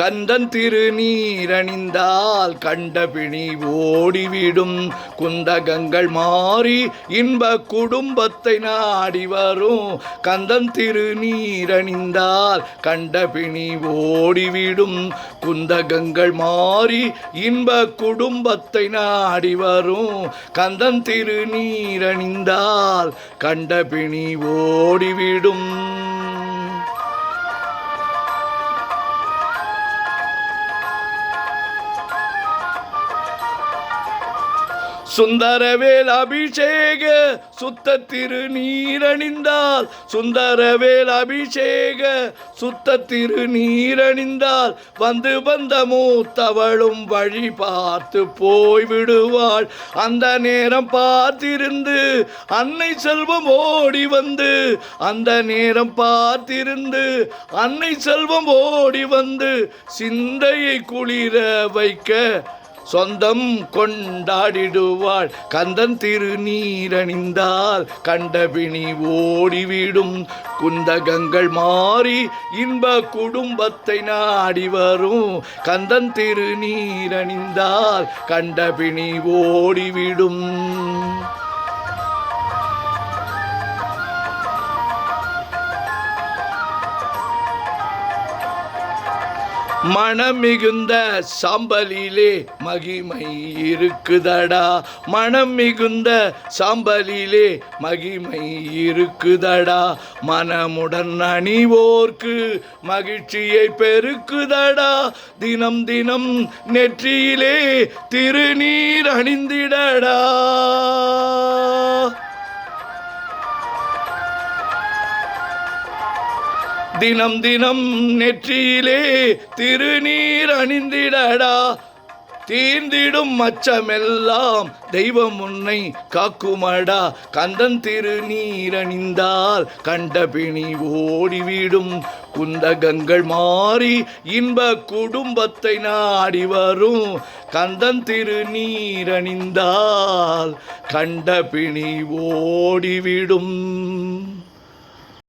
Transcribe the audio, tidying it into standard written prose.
கந்தன் திருநீரணிந்தால் கண்டபிணி ஓடிவிடும். குந்தகங்கள் மாறி இன்ப குடும்பத்தை நாடி வரும். கந்தன் திருநீரணிந்தால் கண்டபிணி ஓடிவிடும். குந்தகங்கள் மாறி இன்ப குடும்பத்தை நாடி வரும். கந்தன் திருநீரணிந்தால் கண்டபிணி ஓடிவிடும். சுந்தரவேல் அபிஷேக சுத்த திருநீரணிந்தால் சுந்தரவேல் அபிஷேக சுத்த திருநீரணிந்தால் வந்து வந்த மூத்தவளும் வழி பார்த்து போய்விடுவாள். அந்த நேரம் பார்த்திருந்து அன்னை செல்வம் ஓடி வந்து அந்த நேரம் பார்த்திருந்து அன்னை செல்வம் ஓடி வந்து சிந்தையை குளிர வைக்க சொந்தம் கொண்டாடிடுவாள். கந்தன் திருநீரணிந்தால் கண்டபிணி ஓடிவிடும். குந்தகங்கள் மாறி இன்ப குடும்பத்தை நாடி வரும். கந்தன் திருநீரணிந்தால் கண்டபிணி ஓடிவிடும். மனம் மிகுந்த சாம்பலிலே மகிமை இருக்குதடா. மனம் மிகுந்த சாம்பலிலே மகிமை இருக்குதடா. மனமுடன் அணிவோர்க்கு மகிழ்ச்சியை பெருக்குதடா. தினம் தினம் நெற்றியிலே திருநீர் அணிந்திடடா. தினம் தினம் நெற்றியிலே திருநீர் அணிந்திடடா. தீர்ந்திடும் மச்சமெல்லாம் தெய்வம் உன்னை காக்குமடா. கந்தன் திருநீரணிந்தால் கண்டபிணி ஓடிவிடும். குந்தகங்கள் மாறி இன்ப குடும்பத்தை நாடி வரும். கந்தன் திருநீரணிந்தால் கண்டபிணி ஓடிவிடும்.